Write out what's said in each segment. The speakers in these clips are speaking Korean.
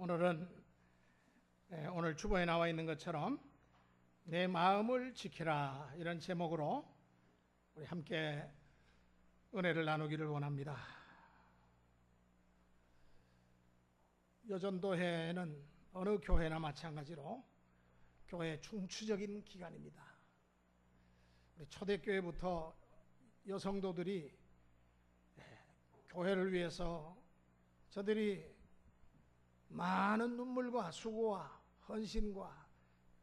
오늘은 오늘 주보에 나와 있는 것처럼 내 마음을 지키라 이런 제목으로 우리 함께 은혜를 나누기를 원합니다. 여전도회는 어느 교회나 마찬가지로 교회의 중추적인 기관입니다. 우리 초대교회부터 여성도들이 교회를 위해서 저들이 많은 눈물과 수고와 헌신과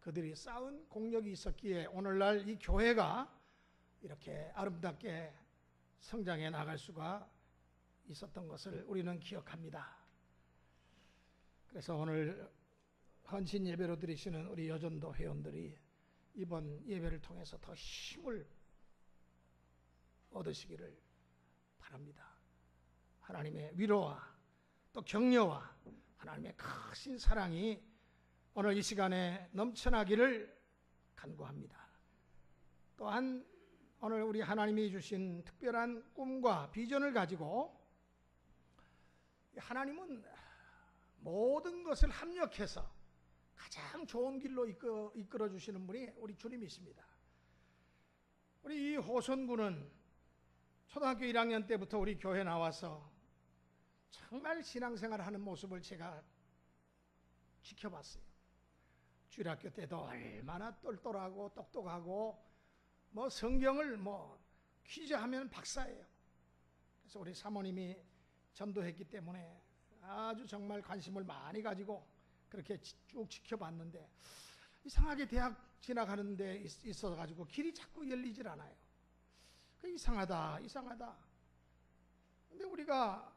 그들이 쌓은 공력이 있었기에 오늘날 이 교회가 이렇게 아름답게 성장해 나갈 수가 있었던 것을 우리는 기억합니다. 그래서 오늘 헌신 예배로 드리시는 우리 여전도 회원들이 이번 예배를 통해서 더 힘을 얻으시기를 바랍니다. 하나님의 위로와 또 격려와 하나님의 크신 사랑이 오늘 이 시간에 넘쳐나기를 간구합니다. 또한 오늘 우리 하나님이 주신 특별한 꿈과 비전을 가지고 하나님은 모든 것을 합력해서 가장 좋은 길로 이끌어 주시는 분이 우리 주님이십니다. 우리 이 호선군은 초등학교 1학년 때부터 우리 교회 나와서 정말 신앙생활을 하는 모습을 제가 지켜봤어요. 주일학교 때도 얼마나 똘똘하고 똑똑하고 성경을 퀴즈하면 박사예요. 그래서 우리 사모님이 전도했기 때문에 아주 정말 관심을 많이 가지고 그렇게 쭉 지켜봤는데 이상하게 대학 지나가는 데 있어가지고 길이 자꾸 열리질 않아요. 이상하다. 근데 우리가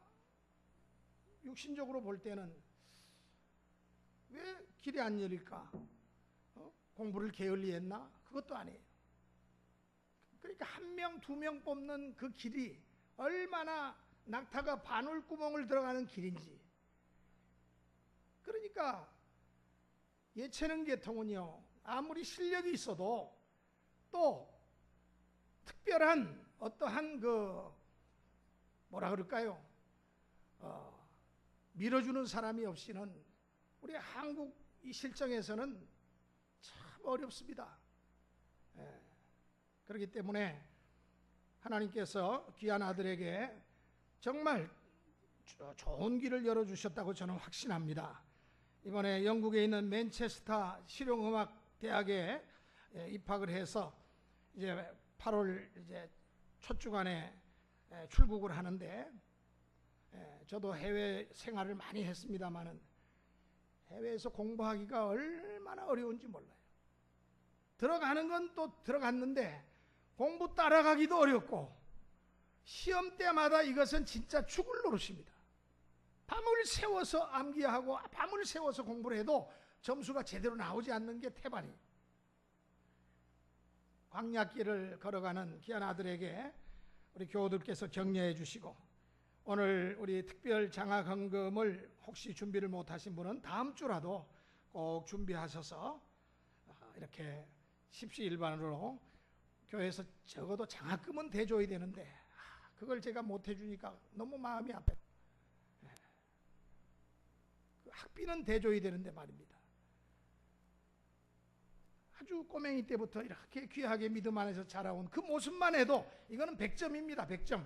육신적으로 볼 때는 왜 길이 안 열릴까? 공부를 게을리했나? 그것도 아니에요. 그러니까 1명, 2명 뽑는 그 길이 얼마나 낙타가 바늘구멍을 들어가는 길인지. 그러니까 예체능 계통은요, 아무리 실력이 있어도 또 특별한 어떠한 밀어주는 사람이 없이는 우리 한국 이 실정에서는 참 어렵습니다. 그렇기 때문에 하나님께서 귀한 아들에게 정말 좋은 길을 열어주셨다고 저는 확신합니다. 이번에 영국에 있는 맨체스터 실용음악대학에 입학을 해서 이제 8월 첫 주간에 출국을 하는데 저도 해외 생활을 많이 했습니다만은 해외에서 공부하기가 얼마나 어려운지 몰라요. 들어가는 건 또 들어갔는데 공부 따라가기도 어렵고 시험 때마다 이것은 진짜 죽을 노릇입니다. 밤을 새워서 암기하고 밤을 새워서 공부를 해도 점수가 제대로 나오지 않는 게 태반이에요. 광야길을 걸어가는 귀한 아들에게 우리 교우들께서 격려해 주시고 오늘 우리 특별 장학헌금을 혹시 준비를 못하신 분은 다음 주라도 꼭 준비하셔서 이렇게 십시일반으로 교회에서 적어도 장학금은 대줘야 되는데 그걸 제가 못 해주니까 너무 마음이 아파요. 학비는 대줘야 되는데 말입니다. 아주 꼬맹이 때부터 이렇게 귀하게 믿음 안에서 자라온 그 모습만 해도 이거는 100점입니다. 100점.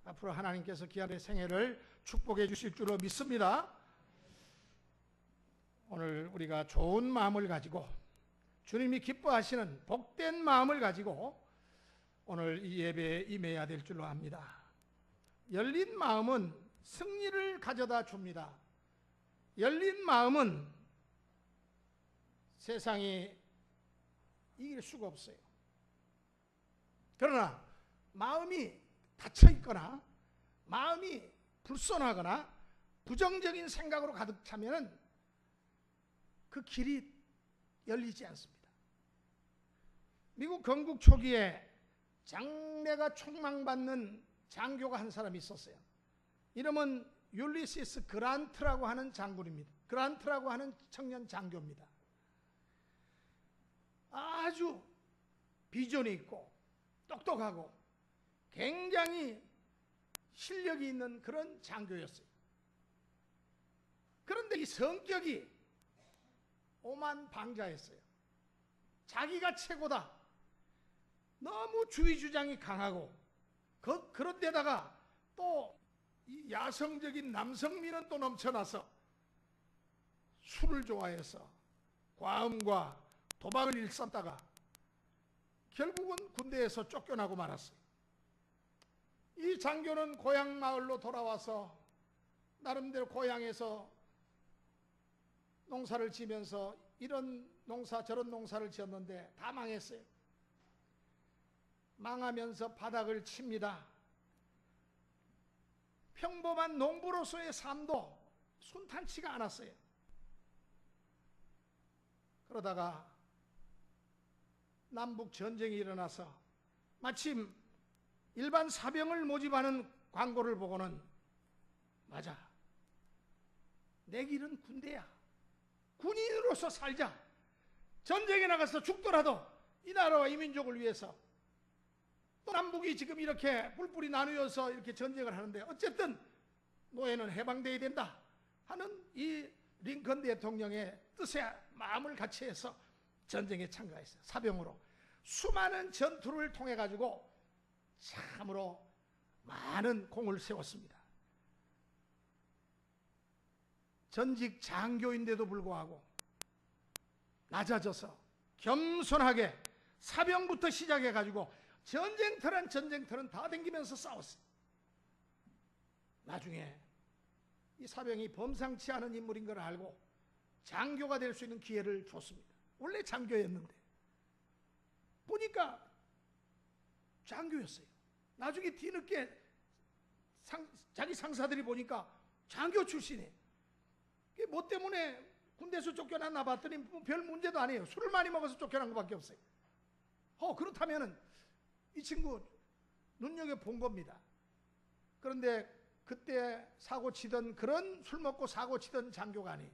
앞으로 하나님께서 귀한의 생애를 축복해 주실 줄로 믿습니다. 오늘 우리가 좋은 마음을 가지고 주님이 기뻐하시는 복된 마음을 가지고 오늘 이 예배에 임해야 될 줄로 압니다. 열린 마음은 승리를 가져다 줍니다. 열린 마음은 세상이 이길 수가 없어요. 그러나 마음이 닫혀 있거나 마음이 불손하거나 부정적인 생각으로 가득 차면은 그 길이 열리지 않습니다. 미국 건국 초기에 장래가 촉망받는 장교가 한 사람이 있었어요. 이름은 율리시스 그란트라고 하는 장군입니다. 그란트라고 하는 청년 장교입니다. 아주 비전이 있고 똑똑하고 굉장히 실력이 있는 그런 장교였어요. 그런데 이 성격이 오만방자했어요. 자기가 최고다. 너무 주의 주장이 강하고 그런 데다가 또 이 야성적인 남성미는 또 넘쳐나서 술을 좋아해서 과음과 도박을 일삼다가 결국은 군대에서 쫓겨나고 말았어요. 이 장교는 고향 마을로 돌아와서 나름대로 고향에서 농사를 지면서 이런 농사 저런 농사를 지었는데 다 망했어요. 망하면서 바닥을 칩니다. 평범한 농부로서의 삶도 순탄치가 않았어요. 그러다가 남북 전쟁이 일어나서 마침 일반 사병을 모집하는 광고를 보고는 맞아, 내 길은 군대야. 군인으로서 살자. 전쟁에 나가서 죽더라도 이 나라와 이 민족을 위해서. 또 남북이 지금 이렇게 뿔뿔이 나누어서 이렇게 전쟁을 하는데 어쨌든 노예는 해방돼야 된다 하는 이 링컨 대통령의 뜻에 마음을 같이 해서 전쟁에 참가했어요. 사병으로 수많은 전투를 통해 가지고 참으로 많은 공을 세웠습니다. 전직 장교인데도 불구하고 낮아져서 겸손하게 사병부터 시작해 가지고 전쟁터는 다 댕기면서 싸웠어요. 나중에 이 사병이 범상치 않은 인물인 걸 알고 장교가 될 수 있는 기회를 줬습니다. 원래 장교였는데 보니까 장교였어요. 나중에 뒤늦게 자기 상사들이 보니까 장교 출신이에요. 뭐 때문에 군대에서 쫓겨났나 봤더니 별 문제도 아니에요. 술을 많이 먹어서 쫓겨난 것밖에 없어요. 그렇다면은 이 친구 눈여겨본 겁니다. 그런데 그때 사고치던 그런 술 먹고 사고치던 장교가 아니에요.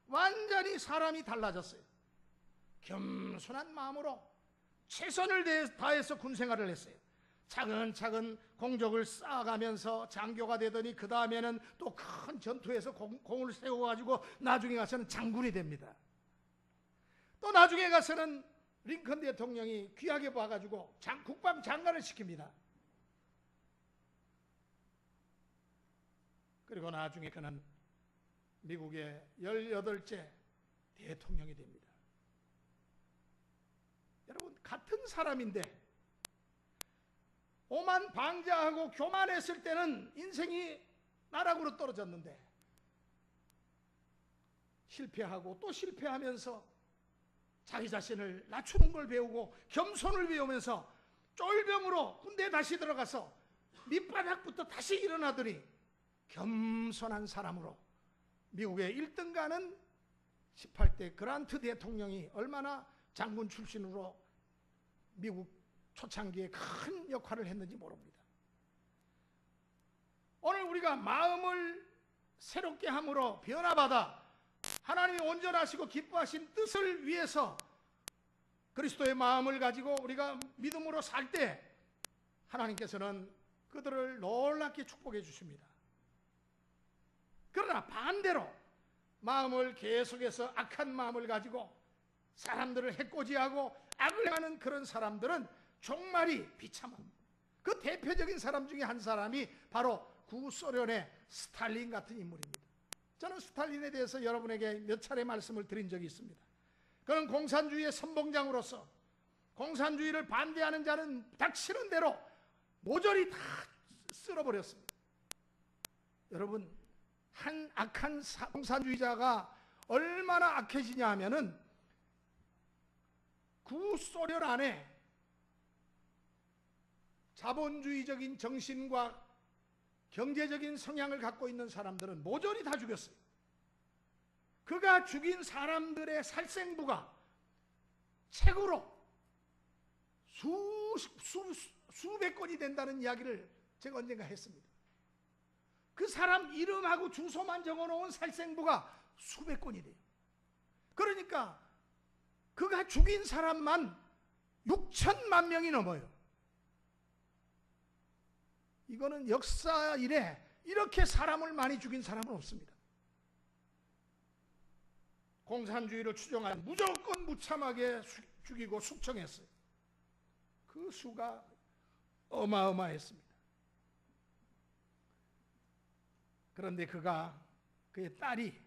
완전히 사람이 달라졌어요. 겸손한 마음으로 최선을 다해서 군생활을 했어요. 차근차근 공적을 쌓아가면서 장교가 되더니 그 다음에는 또 큰 전투에서 공을 세워가지고 나중에 가서는 장군이 됩니다. 또 나중에 가서는 링컨 대통령이 귀하게 봐가지고 국방장관을 시킵니다. 그리고 나중에 그는 미국의 18째 대통령이 됩니다. 여러분, 같은 사람인데 오만방자하고 교만했을 때는 인생이 나락으로 떨어졌는데 실패하고 또 실패하면서 자기 자신을 낮추는 걸 배우고 겸손을 배우면서 쫄병으로 군대에 다시 들어가서 밑바닥부터 다시 일어나더니 겸손한 사람으로 미국의 1등 가는 18대 그란트 대통령이 얼마나 장군 출신으로 미국 초창기에 큰 역할을 했는지 모릅니다. 오늘 우리가 마음을 새롭게 함으로 변화받아 하나님이 온전하시고 기뻐하신 뜻을 위해서 그리스도의 마음을 가지고 우리가 믿음으로 살 때 하나님께서는 그들을 놀랍게 축복해 주십니다. 그러나 반대로 마음을 계속해서 악한 마음을 가지고 사람들을 해코지하고 악을 행하는 그런 사람들은 종말이 비참합니다. 그 대표적인 사람 중에 한 사람이 바로 구소련의 스탈린 같은 인물입니다. 저는 스탈린에 대해서 여러분에게 몇 차례 말씀을 드린 적이 있습니다. 그는 공산주의의 선봉장으로서 공산주의를 반대하는 자는 닥치는 대로 모조리 다 쓸어버렸습니다. 여러분, 한 악한 공산주의자가 얼마나 악해지냐 하면은 구소련 안에 자본주의적인 정신과 경제적인 성향을 갖고 있는 사람들은 모조리 다 죽였어요. 그가 죽인 사람들의 살생부가 책으로 수백 건이 된다는 이야기를 제가 언젠가 했습니다. 그 사람 이름하고 주소만 적어놓은 살생부가 수백 건이 돼요. 그러니까 그가 죽인 사람만 6천만 명이 넘어요. 이거는 역사 이래 이렇게 사람을 많이 죽인 사람은 없습니다. 공산주의를 추종한 무조건 무참하게 죽이고 숙청했어요. 그 수가 어마어마했습니다. 그런데 그의 딸이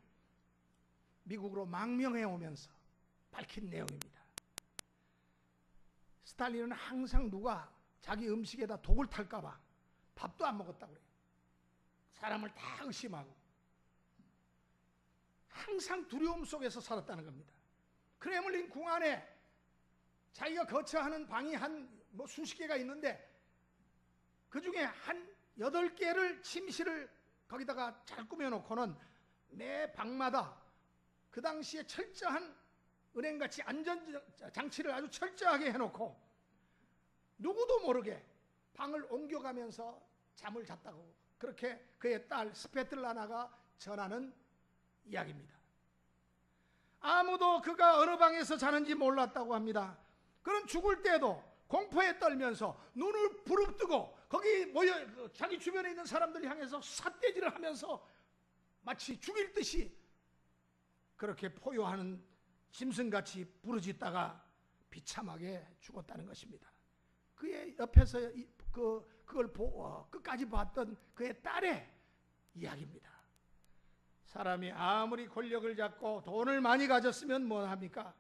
미국으로 망명해 오면서 밝힌 내용입니다. 스탈린은 항상 누가 자기 음식에다 독을 탈까봐 밥도 안 먹었다고 그래요. 사람을 다 의심하고 항상 두려움 속에서 살았다는 겁니다. 크레물린 궁 안에 자기가 거처하는 방이 수십 개가 있는데 그 중에 한 8개를 침실을 거기다가 잘 꾸며놓고는 매 방마다 그 당시에 철저한 은행같이 안전장치를 아주 철저하게 해놓고 누구도 모르게 방을 옮겨가면서 잠을 잤다고 그렇게 그의 딸 스베틀라나가 전하는 이야기입니다. 아무도 그가 어느 방에서 자는지 몰랐다고 합니다. 그는 죽을 때도 공포에 떨면서 눈을 부릅뜨고 거기 모여 자기 주변에 있는 사람들 향해서 삿대질을 하면서 마치 죽일 듯이 그렇게 포효하는 짐승같이 부르짖다가 비참하게 죽었다는 것입니다. 그의 옆에서 그걸 끝까지 봤던 그의 딸의 이야기입니다. 사람이 아무리 권력을 잡고 돈을 많이 가졌으면 뭐 합니까?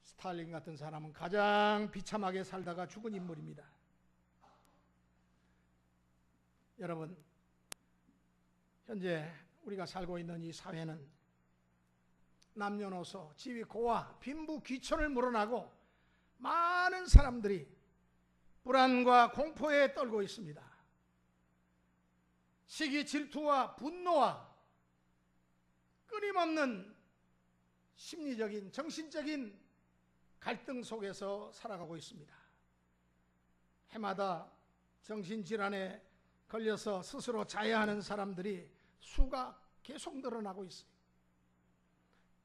스탈린 같은 사람은 가장 비참하게 살다가 죽은 인물입니다. 여러분, 현재 우리가 살고 있는 이 사회는 남녀노소, 지위, 고와, 빈부, 귀천을 물어나고 많은 사람들이 불안과 공포에 떨고 있습니다. 시기, 질투와 분노와 끊임없는 심리적인, 정신적인 갈등 속에서 살아가고 있습니다. 해마다 정신질환에 걸려서 스스로 자해하는 사람들이 수가 계속 늘어나고 있어요.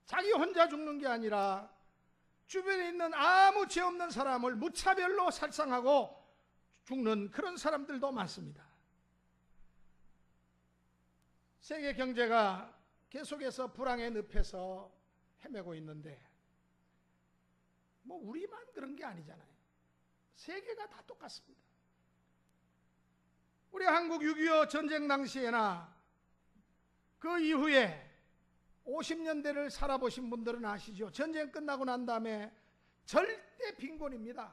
자기 혼자 죽는 게 아니라 주변에 있는 아무 죄 없는 사람을 무차별로 살상하고 죽는 그런 사람들도 많습니다. 세계 경제가 계속해서 불황의 늪에서 헤매고 있는데 뭐 우리만 그런 게 아니잖아요. 세계가 다 똑같습니다. 우리 한국 6.25 전쟁 당시에나 그 이후에 50년대를 살아보신 분들은 아시죠? 전쟁 끝나고 난 다음에 절대 빈곤입니다.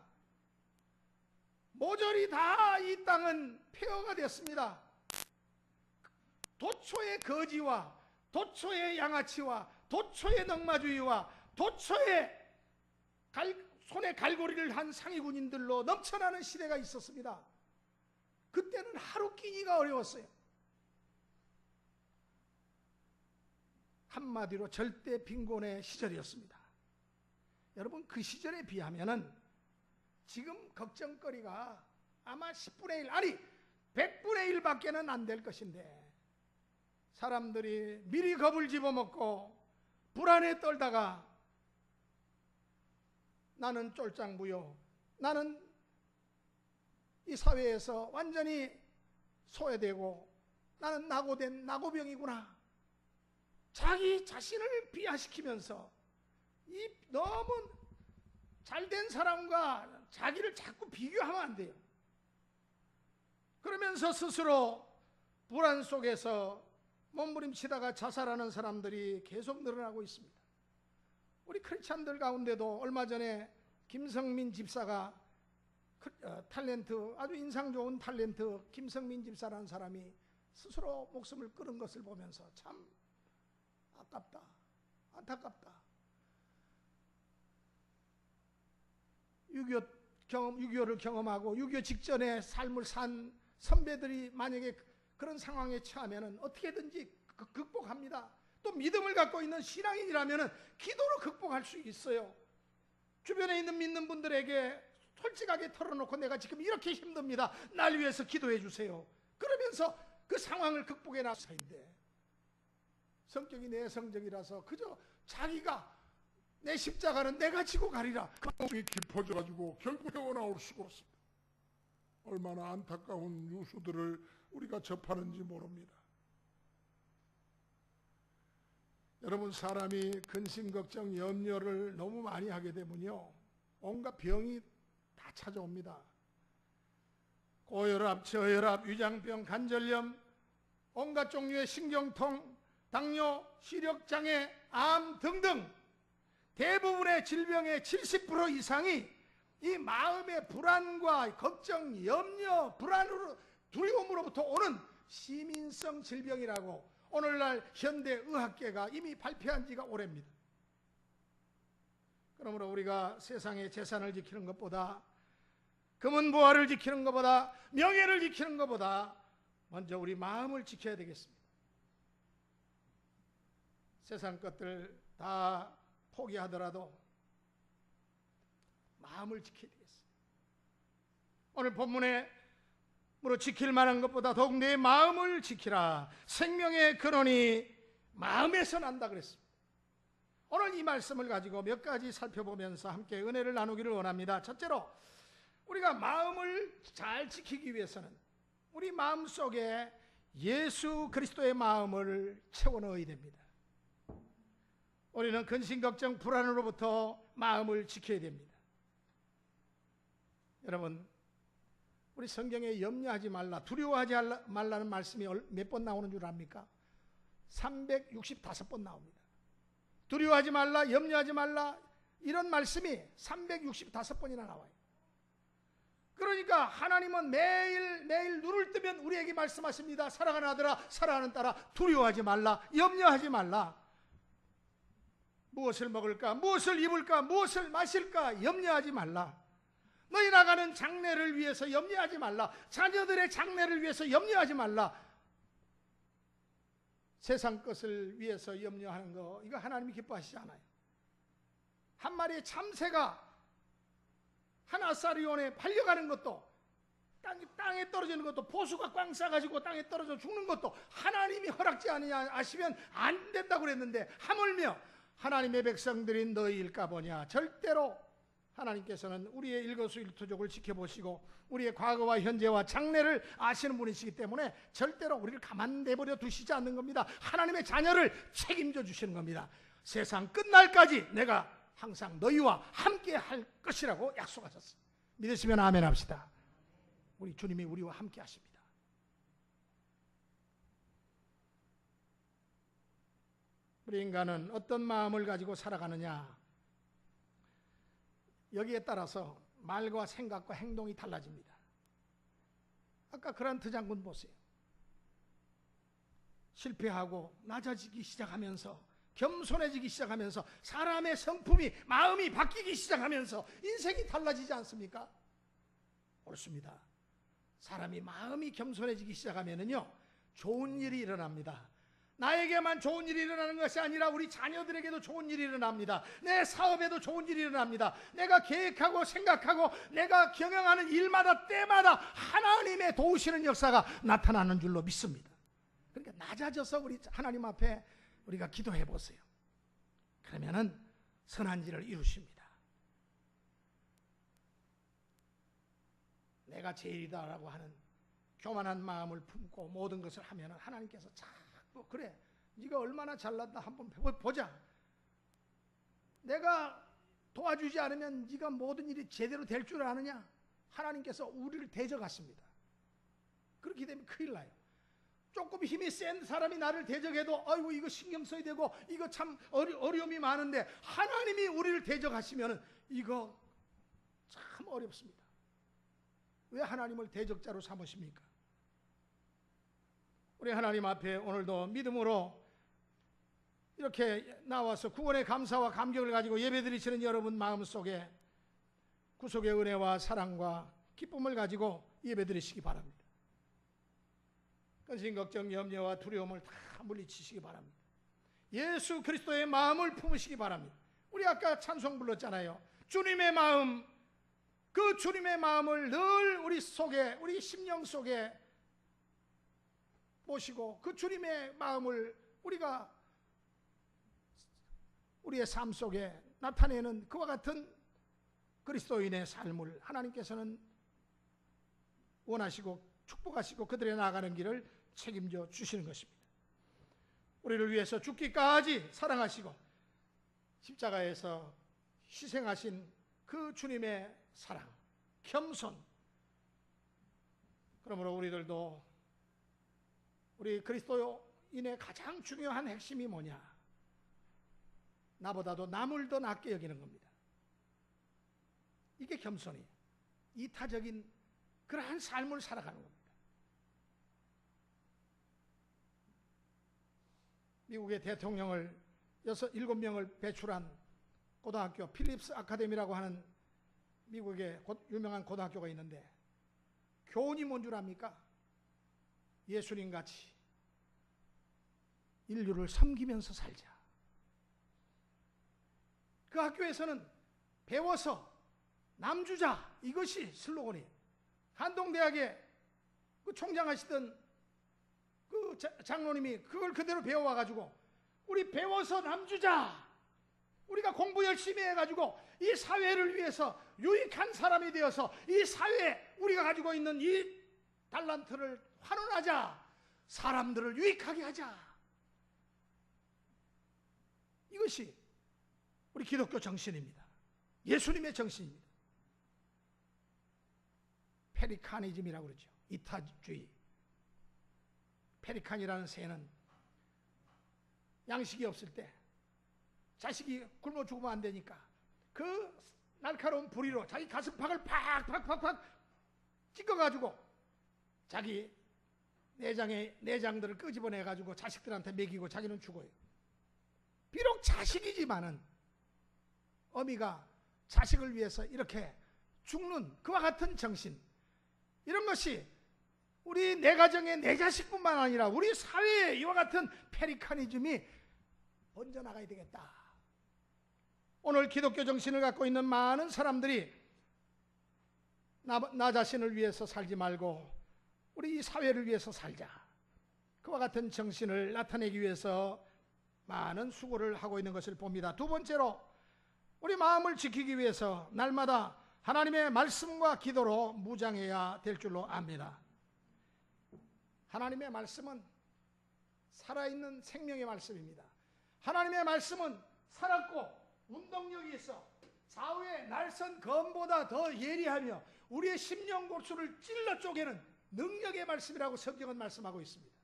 모조리 다 이 땅은 폐허가 됐습니다. 도초의 거지와 도초의 양아치와 도초의 넉마주의와 도초의 손에 갈고리를 한 상위군인들로 넘쳐나는 시대가 있었습니다. 그때는 하루 끼니가 어려웠어요. 한마디로 절대 빈곤의 시절이었습니다. 여러분, 그 시절에 비하면은 지금 걱정거리가 아마 10분의 1 아니 100분의 1밖에는 안 될 것인데 사람들이 미리 겁을 집어먹고 불안에 떨다가 나는 쫄짱부요, 나는 이 사회에서 완전히 소외되고 나는 낙오된 낙오병이구나, 자기 자신을 비하시키면서 이 너무 잘된 사람과 자기를 자꾸 비교하면 안 돼요. 그러면서 스스로 불안 속에서 몸부림치다가 자살하는 사람들이 계속 늘어나고 있습니다. 우리 크리스찬들 가운데도 얼마 전에 김성민 집사가 탤런트, 아주 인상 좋은 탤런트 김성민 집사라는 사람이 스스로 목숨을 끊은 것을 보면서 참 아깝다, 안타깝다. 6.25를 경험하고 6.25 직전에 삶을 산 선배들이 만약에 그런 상황에 처하면 어떻게든지 극복합니다. 또 믿음을 갖고 있는 신앙인이라면 기도로 극복할 수 있어요. 주변에 있는 믿는 분들에게 솔직하게 털어놓고 내가 지금 이렇게 힘듭니다, 날 위해서 기도해 주세요. 그러면서 그 상황을 극복해 나서인데 성격이 내성적이라서 그저 자기가 내 십자가는 내가 지고 가리라, 그 마음이 깊어져가지고 결국 헤어나올 수가 없습니다. 얼마나 안타까운 유수들을 우리가 접하는지 모릅니다. 여러분, 사람이 근심, 걱정, 염려를 너무 많이 하게 되면요, 온갖 병이 다 찾아옵니다. 고혈압, 저혈압, 위장병, 관절염, 온갖 종류의 신경통, 당뇨, 시력장애, 암 등등 대부분의 질병의 70% 이상이 이 마음의 불안과 걱정, 염려, 불안으로, 두려움으로부터 오는 시민성 질병이라고 오늘날 현대의학계가 이미 발표한 지가 오래입니다. 그러므로 우리가 세상의 재산을 지키는 것보다, 금은보화를 지키는 것보다, 명예를 지키는 것보다 먼저 우리 마음을 지켜야 되겠습니다. 세상 것들 다 포기하더라도 마음을 지켜야 되겠습니다. 오늘 본문에 지킬 만한 것보다 더욱 내 마음을 지키라. 생명의 근원이 마음에서 난다 그랬습니다. 오늘 이 말씀을 가지고 몇 가지 살펴보면서 함께 은혜를 나누기를 원합니다. 첫째로, 우리가 마음을 잘 지키기 위해서는 우리 마음 속에 예수 그리스도의 마음을 채워넣어야 됩니다. 우리는 근심, 걱정, 불안으로부터 마음을 지켜야 됩니다. 여러분, 우리 성경에 염려하지 말라, 두려워하지 말라는 말씀이 몇 번 나오는 줄 압니까? 365번 나옵니다. 두려워하지 말라, 염려하지 말라, 이런 말씀이 365번이나 나와요. 그러니까 하나님은 매일 눈을 뜨면 우리에게 말씀하십니다. 사랑하는 아들아, 사랑하는 딸아, 두려워하지 말라, 염려하지 말라. 무엇을 먹을까, 무엇을 입을까, 무엇을 마실까 염려하지 말라. 너희 나가는 장래를 위해서 염려하지 말라. 자녀들의 장래를 위해서 염려하지 말라. 세상 것을 위해서 염려하는 거, 이거 하나님이 기뻐하시지 않아요. 한 마리의 참새가 한 아사리온에 팔려가는 것도, 땅에 떨어지는 것도, 보수가 꽝 싸가지고 땅에 떨어져 죽는 것도 하나님이 허락지 아니하시면 안 된다고 그랬는데, 하물며 하나님의 백성들인 너희일까 보냐. 절대로 하나님께서는 우리의 일거수일투족을 지켜보시고 우리의 과거와 현재와 장래를 아시는 분이시기 때문에 절대로 우리를 가만 내버려 두시지 않는 겁니다. 하나님의 자녀를 책임져 주시는 겁니다. 세상 끝날까지 내가 항상 너희와 함께 할 것이라고 약속하셨습니다. 믿으시면 아멘 합시다. 우리 주님이 우리와 함께 하십니다. 우리 인간은 어떤 마음을 가지고 살아가느냐, 여기에 따라서 말과 생각과 행동이 달라집니다. 아까 그란트 장군 보세요. 실패하고 낮아지기 시작하면서, 겸손해지기 시작하면서, 사람의 성품이, 마음이 바뀌기 시작하면서 인생이 달라지지 않습니까? 옳습니다. 사람이 마음이 겸손해지기 시작하면은요, 좋은 일이 일어납니다. 나에게만 좋은 일이 일어나는 것이 아니라 우리 자녀들에게도 좋은 일이 일어납니다. 내 사업에도 좋은 일이 일어납니다. 내가 계획하고 생각하고 내가 경영하는 일마다 때마다 하나님의 도우시는 역사가 나타나는 줄로 믿습니다. 그러니까 낮아져서 우리 하나님 앞에 우리가 기도해 보세요. 그러면은 선한 일을 이루십니다. 내가 제일이다라고 하는 교만한 마음을 품고 모든 것을 하면 하나님께서 그래, 네가 얼마나 잘났다 한번 보자. 내가 도와주지 않으면 네가 모든 일이 제대로 될 줄 아느냐? 하나님께서 우리를 대적하십니다. 그렇게 되면 큰일 나요. 조금 힘이 센 사람이 나를 대적해도 아이고 이거 신경 써야 되고 이거 참 어려움이 많은데, 하나님이 우리를 대적하시면 이거 참 어렵습니다. 왜 하나님을 대적자로 삼으십니까? 우리 하나님 앞에 오늘도 믿음으로 이렇게 나와서 구원의 감사와 감격을 가지고 예배드리시는 여러분 마음속에 구속의 은혜와 사랑과 기쁨을 가지고 예배드리시기 바랍니다. 근심, 걱정, 염려와 두려움을 다 물리치시기 바랍니다. 예수 그리스도의 마음을 품으시기 바랍니다. 우리 아까 찬송 불렀잖아요. 주님의 마음, 그 주님의 마음을 늘 우리 속에, 우리 심령 속에 모시고 그 주님의 마음을 우리가 우리의 삶 속에 나타내는 그와 같은 그리스도인의 삶을 하나님께서는 원하시고 축복하시고 그들의 나아가는 길을 책임져 주시는 것입니다. 우리를 위해서 죽기까지 사랑하시고 십자가에서 희생하신 그 주님의 사랑, 겸손. 그러므로 우리들도 우리 그리스도인의 가장 중요한 핵심이 뭐냐? 나보다도 남을 더 낫게 여기는 겁니다. 이게 겸손이에요. 이타적인 그러한 삶을 살아가는 겁니다. 미국의 대통령을 7명을 배출한 고등학교 필립스 아카데미라고 하는 미국의 유명한 고등학교가 있는데 교훈이 뭔 줄 압니까? 예수님같이 인류를 섬기면서 살자. 그 학교에서는 배워서 남주자, 이것이 슬로건이에요. 한동대학의 그 총장하시던 그 장로님이 그걸 그대로 배워와가지고 우리 배워서 남주자, 우리가 공부 열심히 해가지고 이 사회를 위해서 유익한 사람이 되어서 이 사회에 우리가 가지고 있는 이 달란트를 환원하자, 사람들을 유익하게 하자. 이것이 우리 기독교 정신입니다. 예수님의 정신입니다. 페리카니즘이라고 그러죠. 이타주의. 페리칸이라는 새는 양식이 없을 때 자식이 굶어 죽으면 안 되니까 그 날카로운 부리로 자기 가슴팍을 팍팍팍팍 찍어가지고 자기 내장들을 끄집어내가지고 자식들한테 먹이고 자기는 죽어요. 비록 자식이지만은 어미가 자식을 위해서 이렇게 죽는 그와 같은 정신, 이런 것이 우리 내 가정의 내 자식뿐만 아니라 우리 사회에 이와 같은 페리카니즘이 번져나가야 되겠다. 오늘 기독교 정신을 갖고 있는 많은 사람들이 나 자신을 위해서 살지 말고 우리 이 사회를 위해서 살자. 그와 같은 정신을 나타내기 위해서 많은 수고를 하고 있는 것을 봅니다. 두 번째로 우리 마음을 지키기 위해서 날마다 하나님의 말씀과 기도로 무장해야 될 줄로 압니다. 하나님의 말씀은 살아있는 생명의 말씀입니다. 하나님의 말씀은 살았고 운동력이 있어 좌우의 날선 검보다 더 예리하며 우리의 심령 골수를 찔러 쪼개는 능력의 말씀이라고 성경은 말씀하고 있습니다.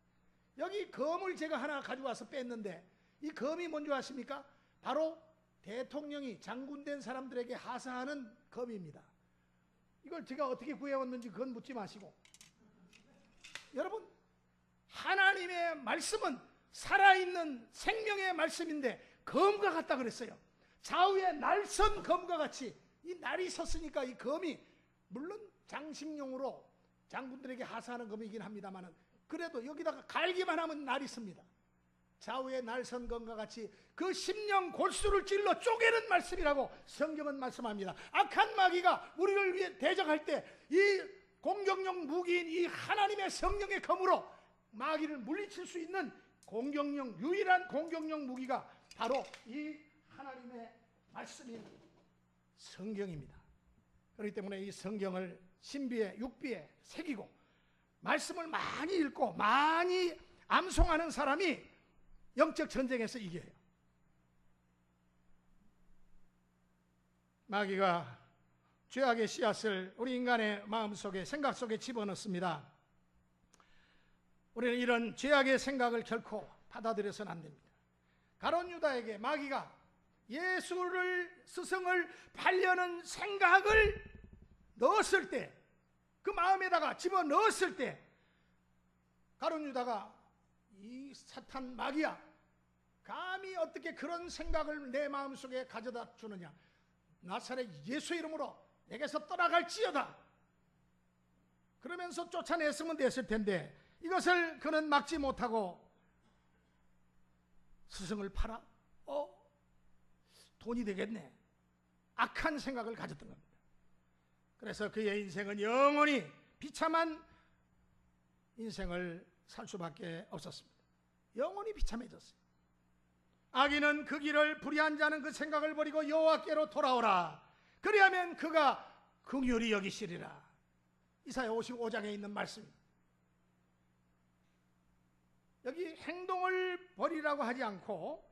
여기 검을 제가 하나 가져와서 뺐는데 이 검이 뭔지 아십니까? 바로 대통령이 장군된 사람들에게 하사하는 검입니다. 이걸 제가 어떻게 구해왔는지 그건 묻지 마시고, 여러분, 하나님의 말씀은 살아있는 생명의 말씀인데 검과 같다 그랬어요. 좌우에 날선 검과 같이 이 날이 섰으니까 이 검이 물론 장식용으로 장군들에게 하사하는 검이긴 합니다만 그래도 여기다가 갈기만 하면 날이 씁니다. 좌우에 날선 검과 같이 그 심령 골수를 찔러 쪼개는 말씀이라고 성경은 말씀합니다. 악한 마귀가 우리를 위해 대적할 때 이 공격용 무기인 이 하나님의 성령의 검으로 마귀를 물리칠 수 있는 유일한 공격용 무기가 바로 이 하나님의 말씀인 성경입니다. 그렇기 때문에 이 성경을 신비에 육비에 새기고 말씀을 많이 읽고 많이 암송하는 사람이 영적 전쟁에서 이겨요. 마귀가 죄악의 씨앗을 우리 인간의 마음속에 생각 속에 집어넣습니다. 우리는 이런 죄악의 생각을 결코 받아들여서는 안 됩니다. 가룟 유다에게 마귀가 예수를 스승을 팔려는 생각을 넣었을 때, 그 마음에다가 집어넣었을 때 가룟 유다가 이 사탄 마귀야, 감히 어떻게 그런 생각을 내 마음속에 가져다 주느냐, 나사렛 예수 이름으로 내게서 떠나갈지어다 그러면서 쫓아냈으면 됐을 텐데 이것을 그는 막지 못하고 스승을 팔아? 돈이 되겠네. 악한 생각을 가졌던 겁니다. 그래서 그의 인생은 영원히 비참한 인생을 살 수밖에 없었습니다. 영원히 비참해졌어요. 악인은 그 길을 불의한 자는 그 생각을 버리고 여호와께로 돌아오라. 그리하면 그가 긍휼히 여기시리라. 이사야 55장에 있는 말씀입니다. 여기 행동을 버리라고 하지 않고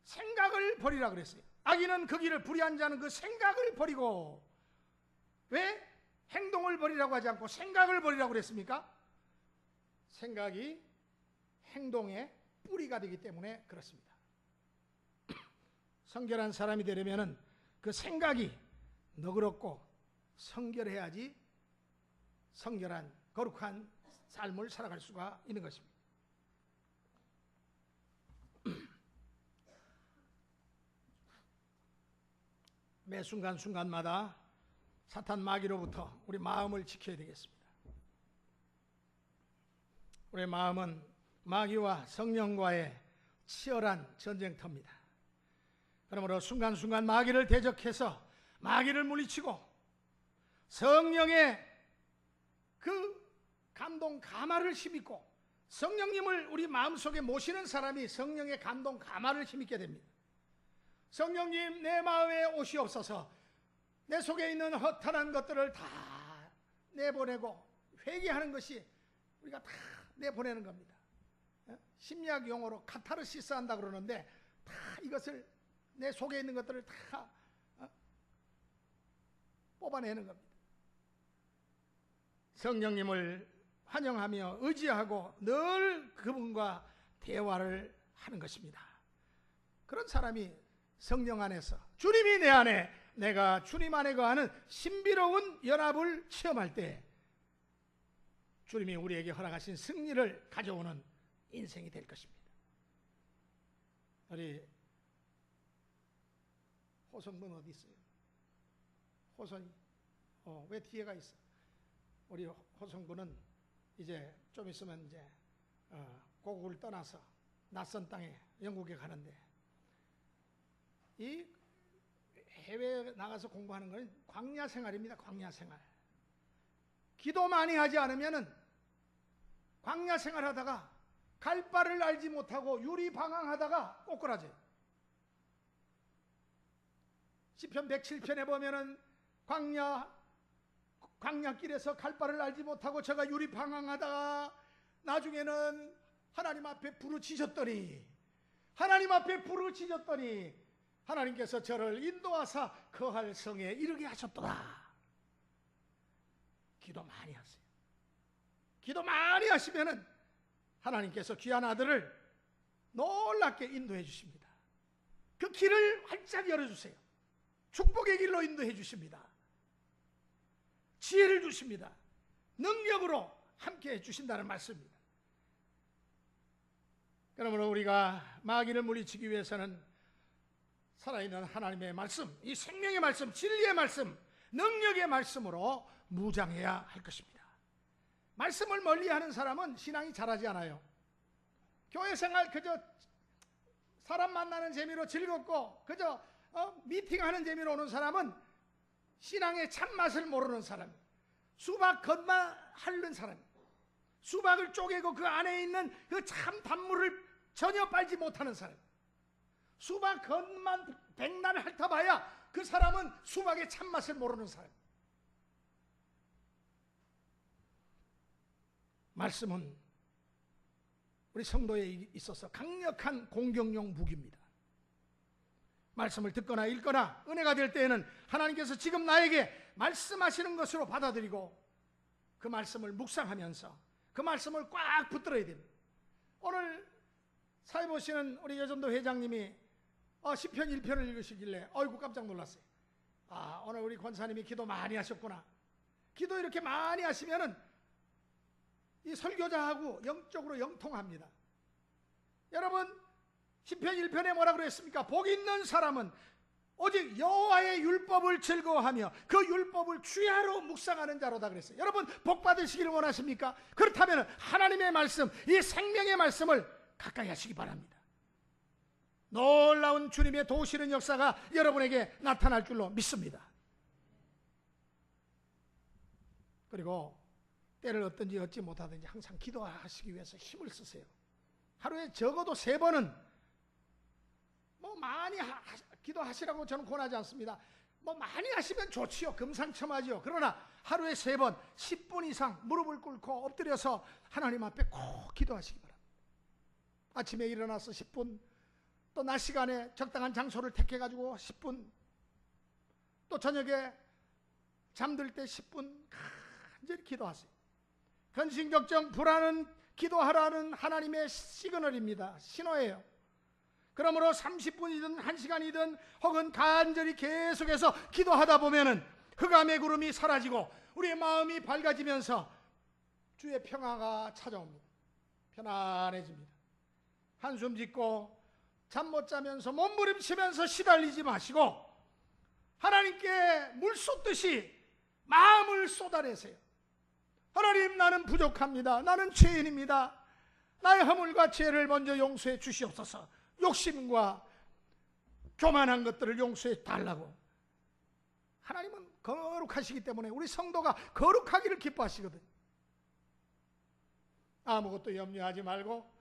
생각을 버리라고 그랬어요. 악인은 그 길을 불의한 자는 그 생각을 버리고, 왜 행동을 버리라고 하지 않고 생각을 버리라고 그랬습니까? 생각이 행동의 뿌리가 되기 때문에 그렇습니다. 성결한 사람이 되려면 그 생각이 너그럽고 성결해야지 성결한 거룩한 삶을 살아갈 수가 있는 것입니다. 매 순간순간마다 사탄 마귀로부터 우리 마음을 지켜야 되겠습니다. 우리 마음은 마귀와 성령과의 치열한 전쟁터입니다. 그러므로 순간순간 마귀를 대적해서 마귀를 물리치고 성령의 그 감동 가마를 힘입고, 성령님을 우리 마음속에 모시는 사람이 성령의 감동 가마를 힘입게 됩니다. 성령님, 내 마음에 오시옵소서. 내 속에 있는 허탄한 것들을 다 내보내고 회개하는 것이 우리가 다 내보내는 겁니다. 심리학 용어로 카타르시스 한다 그러는데, 다 이것을, 내 속에 있는 것들을 다 뽑아내는 겁니다. 성령님을 환영하며 의지하고 늘 그분과 대화를 하는 것입니다. 그런 사람이 성령 안에서, 주님이 내 안에, 내가 주님 안에 거하는 신비로운 연합을 체험할 때 주님이 우리에게 허락하신 승리를 가져오는 인생이 될 것입니다. 우리 호성분 어디 있어요? 호성이 왜 뒤에가 있어? 우리 호성군은 이제 좀 있으면 이제 고국을 떠나서 낯선 땅에 영국에 가는데, 이 해외에 나가서 공부하는 건 광야 생활입니다. 광야 생활. 기도 많이 하지 않으면은 광야 생활하다가 갈 바를 알지 못하고 유리방황하다가 꼬꾸라져요. 시편 107편에 보면은 광야길에서 갈 바를 알지 못하고 제가 유리방황하다가 나중에는 하나님 앞에 부르짖었더니 하나님께서 저를 인도하사 거할 성에 이르게 하셨더라. 기도 많이 하세요. 기도 많이 하시면은 하나님께서 귀한 아들을 놀랍게 인도해 주십니다. 그 길을 활짝 열어주세요. 축복의 길로 인도해 주십니다. 지혜를 주십니다. 능력으로 함께해 주신다는 말씀입니다. 그러므로 우리가 마귀를 물리치기 위해서는 살아있는 하나님의 말씀, 이 생명의 말씀, 진리의 말씀, 능력의 말씀으로 무장해야 할 것입니다. 말씀을 멀리하는 사람은 신앙이 자라지 않아요. 교회 생활 그저 사람 만나는 재미로 즐겁고 그저 미팅하는 재미로 오는 사람은 신앙의 참맛을 모르는 사람이에요. 수박 겉만 핥는 사람이에요. 수박을 쪼개고 그 안에 있는 그 참 단물을 전혀 빨지 못하는 사람이에요. 수박 겉만 백날 핥아봐야 그 사람은 수박의 참맛을 모르는 사람이에요. 말씀은 우리 성도에 있어서 강력한 공격용 무기입니다. 말씀을 듣거나 읽거나 은혜가 될 때에는 하나님께서 지금 나에게 말씀하시는 것으로 받아들이고 그 말씀을 묵상하면서 그 말씀을 꽉 붙들어야 됩니다. 오늘 사회 보시는 우리 여전도 회장님이 시편 1편을 읽으시길래 어이구 깜짝 놀랐어요. 오늘 우리 권사님이 기도 많이 하셨구나. 기도 이렇게 많이 하시면은 이 설교자하고 영적으로 영통합니다. 여러분, 시편 1편에 뭐라고 그랬습니까? 복 있는 사람은 오직 여호와의 율법을 즐거워하며 그 율법을 주야로 묵상하는 자로다 그랬어요. 여러분, 복 받으시기를 원하십니까? 그렇다면 하나님의 말씀, 이 생명의 말씀을 가까이 하시기 바랍니다. 놀라운 주님의 도우시는 역사가 여러분에게 나타날 줄로 믿습니다. 그리고 때를 얻든지 얻지 못하든지 항상 기도하시기 위해서 힘을 쓰세요. 하루에 적어도 3번은 많이 기도하시라고 저는 권하지 않습니다. 많이 하시면 좋지요. 금상첨화지요. 그러나 하루에 3번 10분 이상 무릎을 꿇고 엎드려서 하나님 앞에 꼭 기도하시기 바랍니다. 아침에 일어나서 10분, 또 낮 시간에 적당한 장소를 택해가지고 10분, 또 저녁에 잠들 때 10분 간절히 기도하세요. 근심, 걱정, 불안은 기도하라는 하나님의 시그널입니다. 신호예요. 그러므로 30분이든 1시간이든 혹은 간절히 계속해서 기도하다 보면은 흑암의 구름이 사라지고 우리의 마음이 밝아지면서 주의 평화가 찾아옵니다. 편안해집니다. 한숨 짓고 잠 못 자면서 몸부림치면서 시달리지 마시고 하나님께 물 쏟듯이 마음을 쏟아내세요. 하나님, 나는 부족합니다. 나는 죄인입니다. 나의 허물과 죄를 먼저 용서해 주시옵소서. 욕심과 교만한 것들을 용서해 달라고. 하나님은 거룩하시기 때문에 우리 성도가 거룩하기를 기뻐하시거든요. 아무것도 염려하지 말고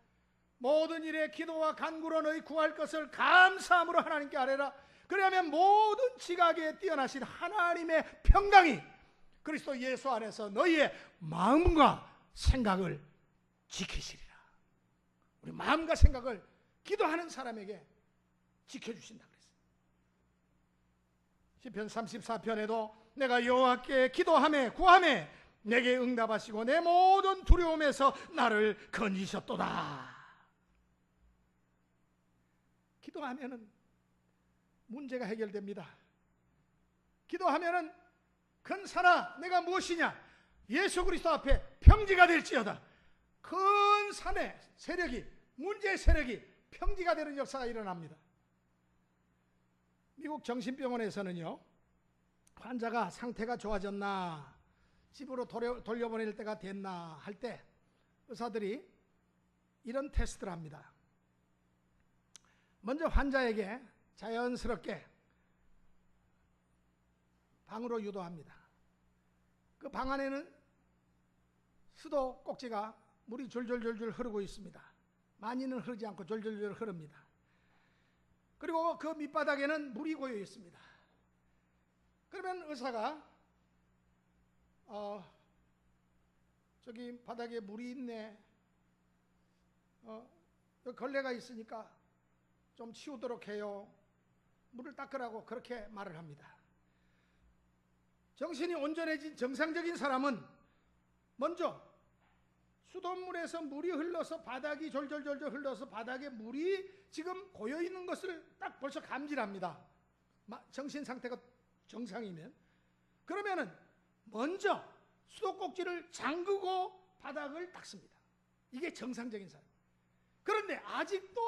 모든 일에 기도와 간구로 너희 구할 것을 감사함으로 하나님께 아뢰라. 그러면 모든 지각에 뛰어나신 하나님의 평강이 그리스도 예수 안에서 너희의 마음과 생각을 지키시리라. 우리 마음과 생각을 기도하는 사람에게 지켜주신다 그랬어요. 시편 34편에도 내가 여호와께 기도하며 구하며 내게 응답하시고 내 모든 두려움에서 나를 건지셨도다. 기도하면은 문제가 해결됩니다. 기도하면은 큰 산아 내가 무엇이냐, 예수 그리스도 앞에 평지가 될지어다. 큰 산의 세력이, 문제의 세력이 평지가 되는 역사가 일어납니다. 미국 정신병원에서는요, 환자가 상태가 좋아졌나, 집으로 돌려보낼 때가 됐나 할 때 의사들이 이런 테스트를 합니다. 먼저 환자에게 자연스럽게 방으로 유도합니다. 그 방 안에는 수도 꼭지가 물이 졸졸졸졸 흐르고 있습니다. 많이는 흐르지 않고 졸졸졸 흐릅니다. 그리고 그 밑바닥에는 물이 고여 있습니다. 그러면 의사가 저기 바닥에 물이 있네, 여기 걸레가 있으니까 좀 치우도록 해요, 물을 닦으라고 그렇게 말을 합니다. 정신이 온전해진 정상적인 사람은 먼저 수돗물에서 물이 흘러서 바닥이 졸졸졸졸 흘러서 바닥에 물이 지금 고여있는 것을 딱 벌써 감지합니다. 정신 상태가 정상이면. 그러면은 먼저 수도꼭지를 잠그고 바닥을 닦습니다. 이게 정상적인 사람. 그런데 아직도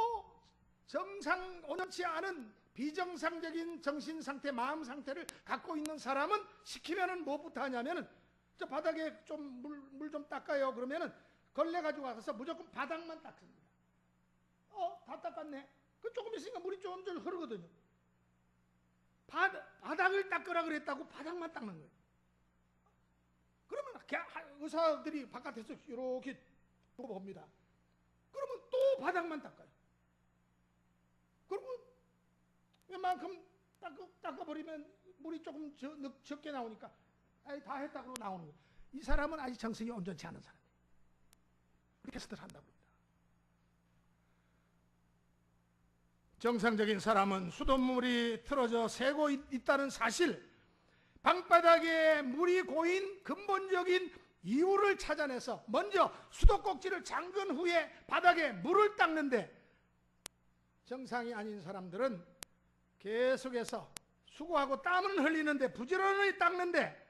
정상 온전치 않은 비정상적인 정신 상태, 마음 상태를 갖고 있는 사람은 시키면은 뭐부터 하냐면은 저 바닥에 좀 물 좀 닦아요. 그러면은 걸레 가지고 와서 무조건 바닥만 닦습니다. 다 닦았네. 그 조금 있으니까 물이 좀 흐르거든요. 바닥을 닦으라 그랬다고 바닥만 닦는 거예요. 그러면 의사들이 바깥에서 이렇게 보고 봅니다. 그러면 또 바닥만 닦아요. 그리고 웬만큼 닦아버리면 물이 조금 적게 나오니까 다 했다고 나오는 거예요. 이 사람은 아직 정신이 온전치 않은 사람이에요. 우리 테스트를 한다고 합니다. 정상적인 사람은 수돗물이 틀어져 새고 있다는 사실, 방바닥에 물이 고인 근본적인 이유를 찾아내서 먼저 수도꼭지를 잠근 후에 바닥에 물을 닦는데, 정상이 아닌 사람들은 계속해서 수고하고 땀은 흘리는데 부지런히 닦는데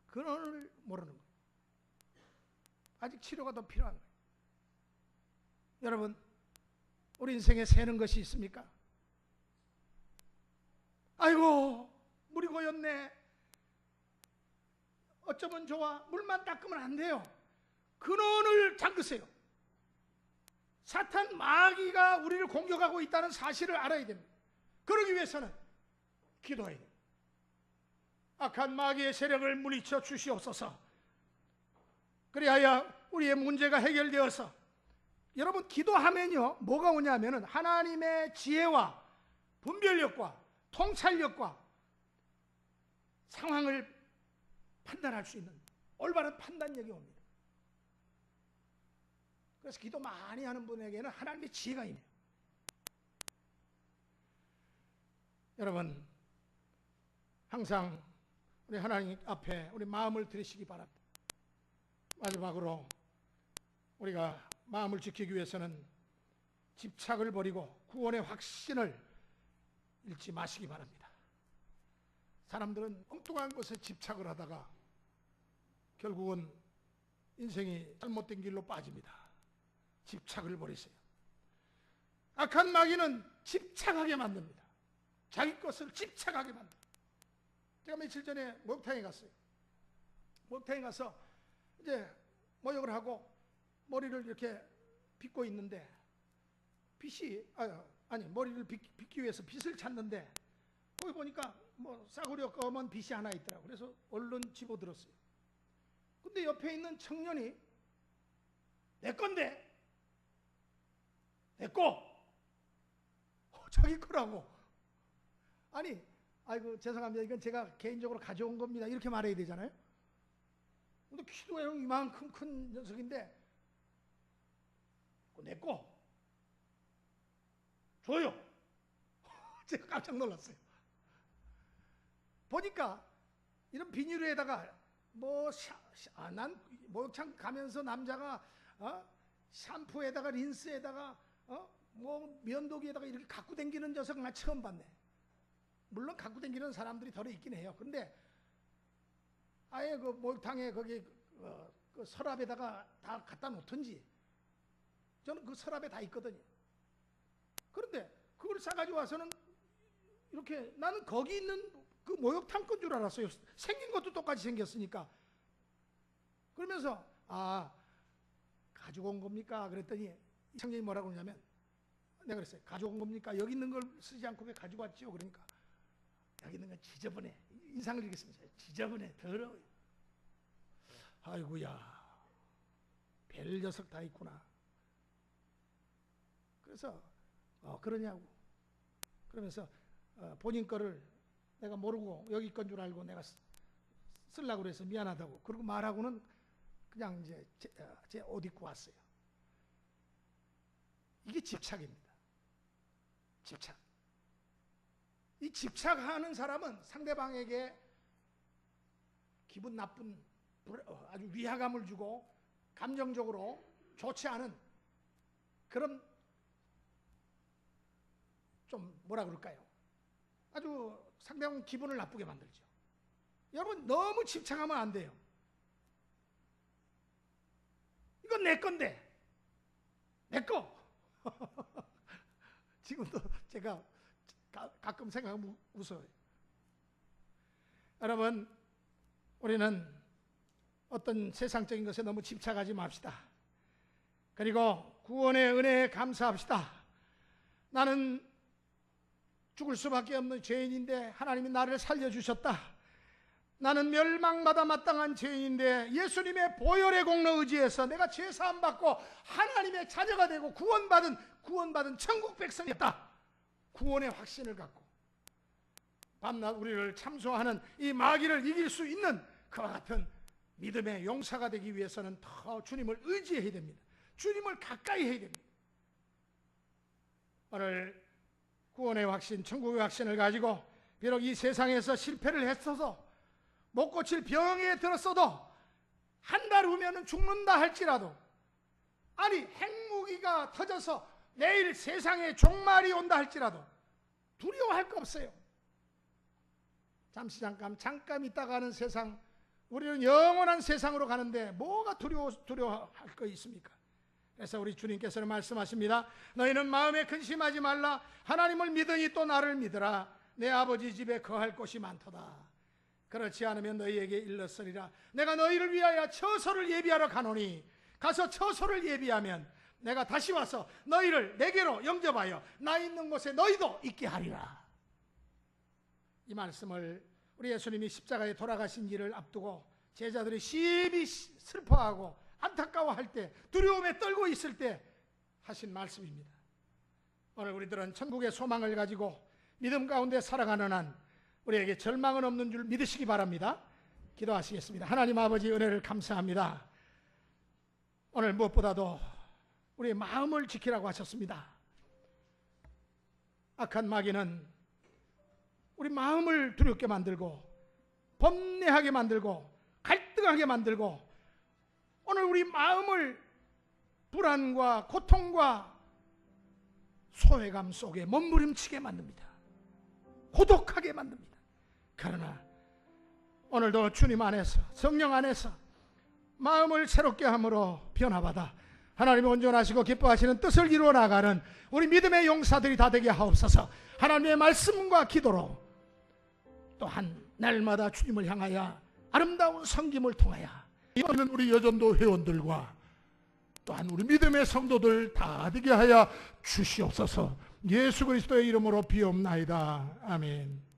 근원을 모르는 거예요. 아직 치료가 더 필요한 거예요. 여러분, 우리 인생에 새는 것이 있습니까? 아이고 물이 고였네, 어쩌면 좋아, 물만 닦으면 안 돼요. 근원을 잠그세요. 사탄 마귀가 우리를 공격하고 있다는 사실을 알아야 됩니다. 그러기 위해서는 기도해야 됩니다. 악한 마귀의 세력을 물리쳐 주시옵소서. 그리하여 우리의 문제가 해결되어서, 여러분 기도하면요 뭐가 오냐면은 하나님의 지혜와 분별력과 통찰력과 상황을 판단할 수 있는 올바른 판단력이 옵니다. 그래서 기도 많이 하는 분에게는 하나님의 지혜가 있네요. 여러분, 항상 우리 하나님 앞에 우리 마음을 들이시기 바랍니다. 마지막으로 우리가 마음을 지키기 위해서는 집착을 버리고 구원의 확신을 잃지 마시기 바랍니다. 사람들은 엉뚱한 것에 집착을 하다가 결국은 인생이 잘못된 길로 빠집니다. 집착을 버리세요. 악한 마귀는 집착하게 만듭니다. 자기 것을 집착하게 만듭니다. 제가 며칠 전에 목욕탕에 갔어요. 목욕탕에 가서 이제 모욕을 하고 머리를 이렇게 빗고 있는데 머리를 빗기 위해서 빗을 찾는데 거기 보니까 뭐 싸구려 검은 빗이 하나 있더라고요. 그래서 얼른 집어들었어요. 근데 옆에 있는 청년이 내 건데 내 거 자기 거라고. 아니, 아이고 죄송합니다. 이건 제가 개인적으로 가져온 겁니다. 이렇게 말해야 되잖아요. 근데 키도 이만큼 큰 녀석인데 내 거 줘요. 제가 깜짝 놀랐어요. 보니까 이런 비닐에다가 난 목욕탕 가면서 남자가 샴푸에다가 린스에다가 면도기에다가 이렇게 갖고 다니는 녀석 난 처음 봤네. 물론 갖고 다니는 사람들이 덜어 있긴 해요. 근데 아예 그 목욕탕에 거기 그 서랍에다가 다 갖다 놓던지, 저는 그 서랍에 다 있거든요. 그런데 그걸 싸가지고 와서는 이렇게, 나는 거기 있는 그 목욕탕 건 줄 알았어요. 생긴 것도 똑같이 생겼으니까. 그러면서 가지고 온 겁니까? 그랬더니 청년이 뭐라고 그러냐면, 내가 그랬어요. 가지고 온 겁니까? 여기 있는 걸 쓰지 않고 왜 가지고 왔지요? 그러니까 여기 있는 건 지저분해. 인상을 읽겠습니다. 지저분해. 더러워요. 아이고야, 별 녀석 다 있구나. 그래서 그러냐고. 그러면서 본인 거를 내가 모르고 여기 건 줄 알고 내가 쓰려고 그래서 미안하다고. 그리고 말하고는 그냥 이제 제 옷 입고 왔어요. 이게 집착입니다. 집착. 이 집착하는 사람은 상대방에게 기분 나쁜, 아주 위화감을 주고 감정적으로 좋지 않은 그런, 좀 뭐라 그럴까요? 아주 상대방 기분을 나쁘게 만들죠. 여러분, 너무 집착하면 안 돼요. 이건 내 건데, 내 거. 지금도 제가 가끔 생각하면 웃어요. 여러분, 우리는 어떤 세상적인 것에 너무 집착하지 맙시다. 그리고 구원의 은혜에 감사합시다. 나는 죽을 수밖에 없는 죄인인데 하나님이 나를 살려주셨다. 나는 멸망마다 마땅한 죄인인데 예수님의 보혈의 공로 의지해서 내가 죄사함 받고 하나님의 자녀가 되고 구원받은 천국 백성이었다. 구원의 확신을 갖고 밤낮 우리를 참소하는 이 마귀를 이길 수 있는 그와 같은 믿음의 용사가 되기 위해서는 더 주님을 의지해야 됩니다. 주님을 가까이 해야 됩니다. 오늘 구원의 확신, 천국의 확신을 가지고 비록 이 세상에서 실패를 했어도, 못 고칠 병에 들었어도, 한 달 후면은 죽는다 할지라도, 아니 핵무기가 터져서 내일 세상에 종말이 온다 할지라도 두려워할 거 없어요. 잠깐 있다가 가는 세상, 우리는 영원한 세상으로 가는데 뭐가 두려워할 거 있습니까? 그래서 우리 주님께서는 말씀하십니다. 너희는 마음에 근심하지 말라. 하나님을 믿으니 또 나를 믿으라. 내 아버지 집에 거할 곳이 많도다. 그렇지 않으면 너희에게 일렀으리라. 내가 너희를 위하여 처소를 예비하러 가노니 가서 처소를 예비하면 내가 다시 와서 너희를 내게로 영접하여 나 있는 곳에 너희도 있게 하리라. 이 말씀을 우리 예수님이 십자가에 돌아가신 일을 앞두고 제자들이 심히 슬퍼하고 안타까워할 때, 두려움에 떨고 있을 때 하신 말씀입니다. 오늘 우리들은 천국의 소망을 가지고 믿음 가운데 살아가는 한 우리에게 절망은 없는 줄 믿으시기 바랍니다. 기도하시겠습니다. 하나님 아버지, 은혜를 감사합니다. 오늘 무엇보다도 우리의 마음을 지키라고 하셨습니다. 악한 마귀는 우리 마음을 두렵게 만들고 번뇌하게 만들고 갈등하게 만들고 오늘 우리 마음을 불안과 고통과 소외감 속에 몸부림치게 만듭니다. 고독하게 만듭니다. 그러나 오늘도 주님 안에서 성령 안에서 마음을 새롭게 함으로 변화받아 하나님의 온전하시고 기뻐하시는 뜻을 이루어 나가는 우리 믿음의 용사들이 다 되게 하옵소서. 하나님의 말씀과 기도로 또한 날마다 주님을 향하여 아름다운 섬김을 통하여 이번에는 우리 여전도 회원들과 또한 우리 믿음의 성도들 다 되게 하여 주시옵소서. 예수 그리스도의 이름으로 비옵나이다. 아멘.